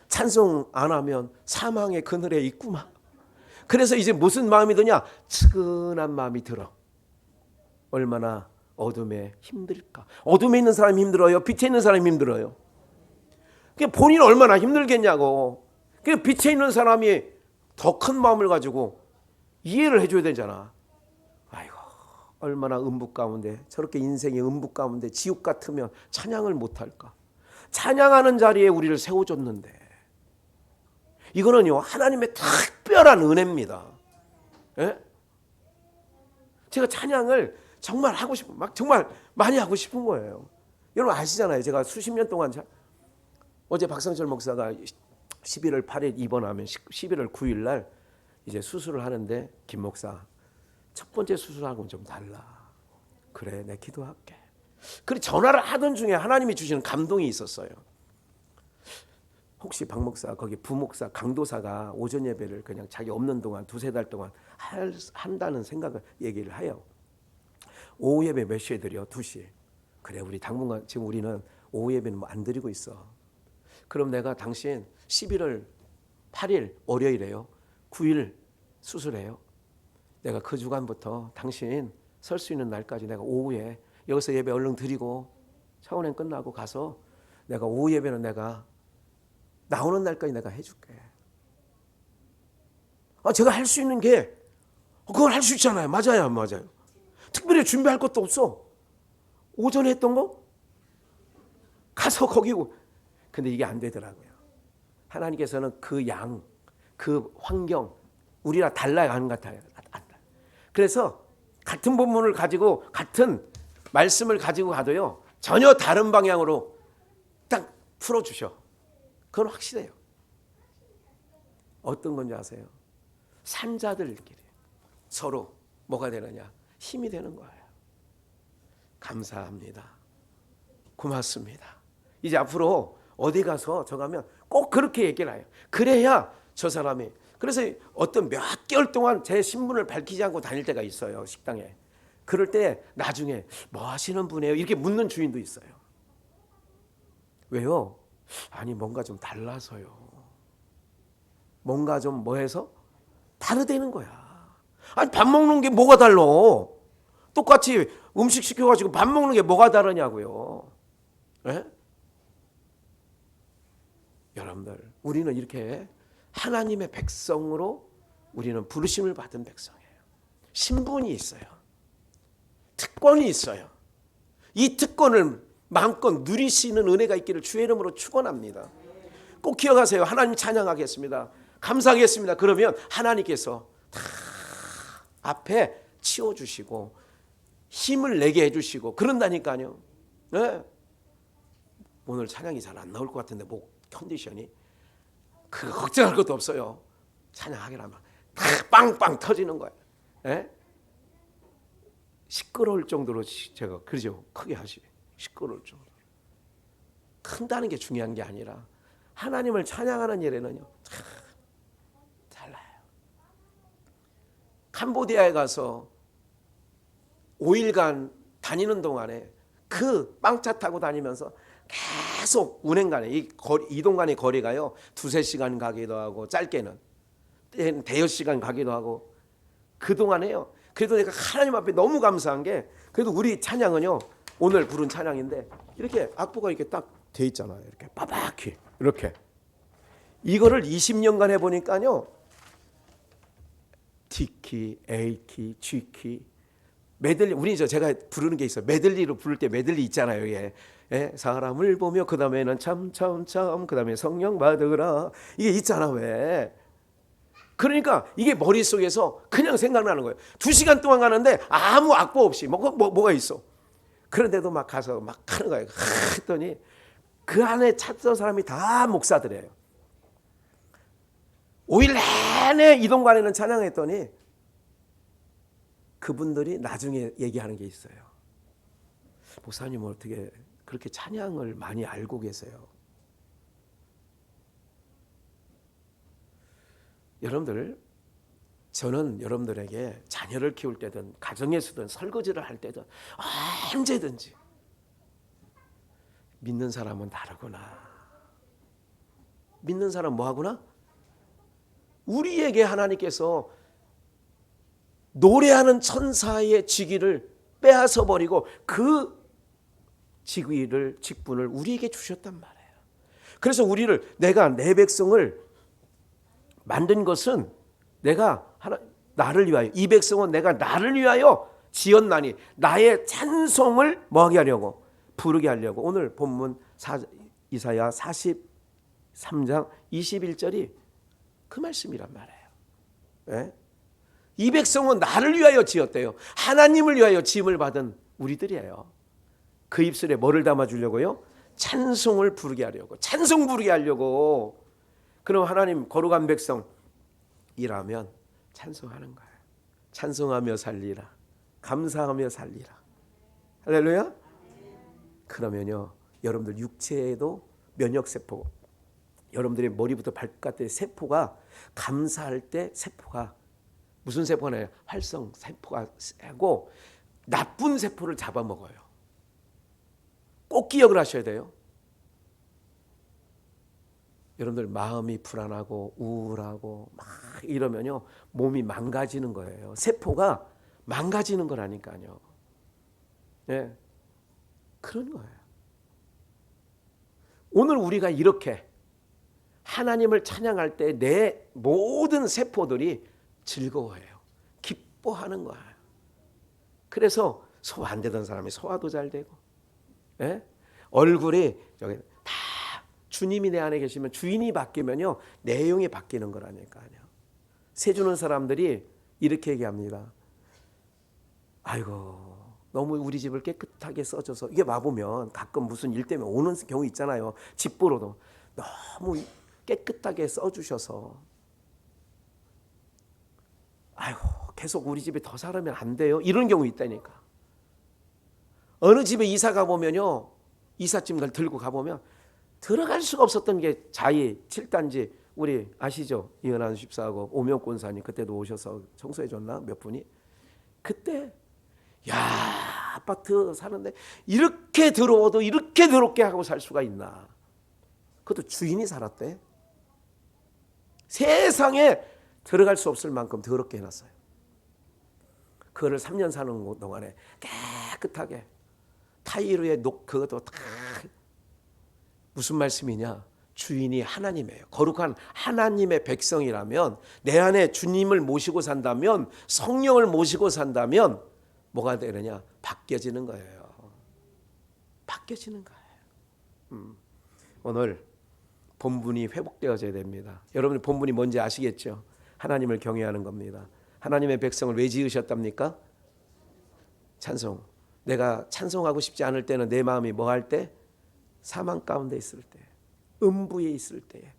Speaker 1: 찬송 안 하면 사망의 그늘에 있구만. 그래서 이제 무슨 마음이 드냐? 측은한 마음이 들어. 얼마나 어둠에 힘들까? 어둠에 있는 사람이 힘들어요? 빛에 있는 사람이 힘들어요? 본인은 얼마나 힘들겠냐고. 빛에 있는 사람이 더 큰 마음을 가지고 이해를 해줘야 되잖아. 아이고 얼마나 음부 가운데 저렇게 인생의 음부 가운데 지옥 같으면 찬양을 못할까? 찬양하는 자리에 우리를 세워줬는데 이거는요 하나님의 특별한 은혜입니다. 예? 제가 찬양을 정말 하고 싶은 막 정말 많이 하고 싶은 거예요. 여러분 아시잖아요. 제가 수십 년 동안 어제 박성철 목사가 11월 8일 입원하면 11월 9일 날 이제 수술을 하는데 김 목사 첫 번째 수술하고는 좀 달라. 그래 내 기도할게. 그리고 전화를 하던 중에 하나님이 주시는 감동이 있었어요. 혹시 박 목사 거기 부목사 강도사가 오전 예배를 그냥 자기 없는 동안 2-3달 동안 한다는 생각을 얘기를 해요. 오후 예배 몇 시에 드려? 2시. 그래 우리 당분간 지금 우리는 오후 예배는 뭐 안 드리고 있어. 그럼 내가 당신 11월 8일 월요일에요. 9일 수술해요. 내가 그 주간부터 당신 설 수 있는 날까지 내가 오후에 여기서 예배 얼른 드리고 차원행 끝나고 가서 내가 오후 예배는 내가 나오는 날까지 내가 해줄게. 제가 할 수 있는 게 그걸 할 수 있잖아요. 맞아요 안 맞아요? 특별히 준비할 것도 없어. 오전에 했던 거 가서 거기고. 근데 이게 안 되더라고요. 하나님께서는 그 양, 그 환경 우리랑 달라야 하는 것 같아요. 그래서 같은 본문을 가지고 같은 말씀을 가지고 가도요 전혀 다른 방향으로 딱 풀어주셔. 그건 확실해요. 어떤 건지 아세요? 산자들끼리 서로 뭐가 되느냐? 힘이 되는 거예요. 감사합니다. 고맙습니다. 이제 앞으로 어디 가서 저 가면 꼭 그렇게 얘기를 해요. 그래야 저 사람이. 그래서 어떤 몇 개월 동안 제 신분을 밝히지 않고 다닐 때가 있어요. 식당에. 그럴 때 나중에 뭐 하시는 분이에요? 이렇게 묻는 주인도 있어요. 왜요? 아니 뭔가 좀 달라서요. 뭔가 좀 뭐해서 다르다는 거야. 아니 밥 먹는 게 뭐가 달라? 똑같이 음식 시켜가지고 밥 먹는 게 뭐가 다르냐고요. 에? 여러분들 우리는 이렇게 하나님의 백성으로 우리는 부르심을 받은 백성이에요. 신분이 있어요. 특권이 있어요. 이 특권을 마음껏 누리시는 은혜가 있기를 주의 이름으로 축원합니다. 꼭 기억하세요. 하나님 찬양하겠습니다. 감사하겠습니다. 그러면 하나님께서 다 앞에 치워주시고 힘을 내게 해주시고 그런다니까요. 네? 오늘 찬양이 잘 안 나올 것 같은데 목 컨디션이 그거 걱정할 것도 없어요. 찬양하기라면 다 빵빵 터지는 거예요. 네? 시끄러울 정도로 제가 그러죠. 크게 하시. 시끄러울 정도로. 큰다는 게 중요한 게 아니라 하나님을 찬양하는 일에는요. 참 달라요. 캄보디아에 가서 5일간 다니는 동안에 그 빵차 타고 다니면서 계속 운행 간에 이동 간의 거리가요 2-3시간 가기도 하고 짧게는 대여 시간 가기도 하고 그동안에요. 그래도 내가 하나님 앞에 너무 감사한 게 그래도 우리 찬양은요 오늘 부른 찬양인데 이렇게 악보가 이렇게 딱 돼 있잖아요. 이렇게 빠박히 이렇게 이거를 20년간 해보니까요 D키, A키, G키 메들리 우리 제가 부르는 게 있어요. 메들리로 부를 때 메들리 있잖아요. 예, 사람을 보며 그 다음에는 참 그 다음에 성령 받으라 이게 있잖아. 왜 그러니까 이게 머릿속에서 그냥 생각나는 거예요. 2시간 동안 가는데 아무 악보 없이 뭐가 있어. 그런데도 막 가서 막 하는 거예요. 했더니 그 안에 찾던 사람이 다 목사들이에요. 5일 내내 이동관에는 찬양했더니 그분들이 나중에 얘기하는 게 있어요. 목사님은 어떻게 그렇게 찬양을 많이 알고 계세요? 여러분들, 저는 여러분들에게 자녀를 키울 때든 가정에서든 설거지를 할 때든 언제든지 믿는 사람은 다르구나. 믿는 사람 뭐 하구나? 우리에게 하나님께서 노래하는 천사의 직위를 빼앗아 버리고 그 직분을 우리에게 주셨단 말이에요. 그래서 내가 내 백성을 만든 것은 나를 위하여, 이 백성은 내가 나를 위하여 지었나니 나의 찬송을 뭐하게 하려고? 부르게 하려고. 오늘 본문 이사야 43장 21절이 그 말씀이란 말이에요. 네? 이 백성은 나를 위하여 지었대요. 하나님을 위하여 지음을 받은 우리들이에요. 그 입술에 뭐를 담아주려고요? 찬송을 부르게 하려고. 찬송 부르게 하려고. 그럼 하나님 거룩한 백성이라면 찬송하는 거예요. 찬송하며 살리라. 감사하며 살리라. 할렐루야. 그러면요 여러분들 육체에도 면역세포, 여러분들의 머리부터 발끝까지 세포가 감사할 때 세포가 무슨 세포냐? 활성 세포가 하고 나쁜 세포를 잡아먹어요. 꼭 기억을 하셔야 돼요. 여러분들 마음이 불안하고 우울하고 막 이러면요 몸이 망가지는 거예요. 세포가 망가지는 거라니까요. 네. 그런 거예요. 오늘 우리가 이렇게 하나님을 찬양할 때 내 모든 세포들이 즐거워해요. 기뻐하는 거예요. 그래서 소화 안 되던 사람이 소화도 잘 되고, 예? 얼굴이 여기 다 주님이 내 안에 계시면 주인이 바뀌면요 내용이 바뀌는 거라니까요. 세 주는 사람들이 이렇게 얘기합니다. 아이고 너무 우리 집을 깨끗하게 써줘서, 이게 와보면 가끔 무슨 일 때문에 오는 경우 있잖아요. 집 보러도 너무 깨끗하게 써주셔서 아이고 계속 우리 집에 더 살면 안 돼요. 이런 경우 있다니까. 어느 집에 이사 가보면요 이삿짐을 들고 가보면 들어갈 수가 없었던 게 자이 7단지 우리 아시죠? 이은환 집사하고 오명 권사님 그때도 오셔서 청소해 줬나 몇 분이. 그때 야 아파트 사는데 이렇게 더러워도 이렇게 더럽게 하고 살 수가 있나. 그것도 주인이 살았대. 세상에 들어갈 수 없을 만큼 더럽게 해놨어요. 그거를 3년 사는 동안에 깨끗하게 타일에 그것도 다. 무슨 말씀이냐? 주인이 하나님이에요. 거룩한 하나님의 백성이라면, 내 안에 주님을 모시고 산다면, 성령을 모시고 산다면 뭐가 되느냐? 바뀌어지는 거예요. 바뀌어지는 거예요. 오늘 본분이 회복되어져야 됩니다. 여러분이 본분이 뭔지 아시겠죠? 하나님을 경외하는 겁니다. 하나님의 백성을 왜 지으셨답니까? 찬송. 내가 찬송하고 싶지 않을 때는 내 마음이 뭐 할 때? 사망 가운데 있을 때, 음부에 있을 때,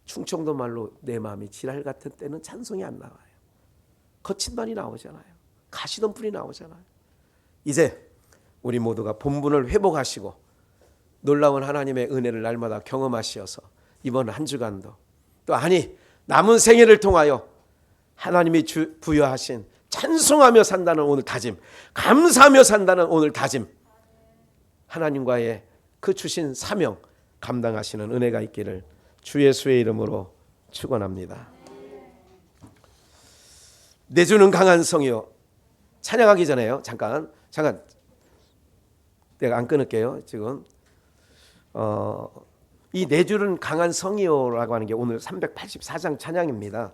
Speaker 1: 충청도 말로 내 마음이 지랄 같은 때는 찬송이 안 나와요. 거친 말이 나오잖아요. 가시덤불이 나오잖아요. 이제 우리 모두가 본분을 회복하시고 놀라운 하나님의 은혜를 날마다 경험하시어서 이번 한 주간도 또 남은 생애를 통하여 하나님이 부여하신 찬송하며 산다는 오늘 다짐, 감사하며 산다는 오늘 다짐, 하나님과의 그 주신 사명, 감당하시는 은혜가 있기를 주 예수의 이름으로 축원합니다. 내주는 강한 성이요. 찬양하기 전에요. 잠깐 내가 안 끊을게요. 지금 이 내주는 강한 성이요라고 하는 게 오늘 384장 찬양입니다.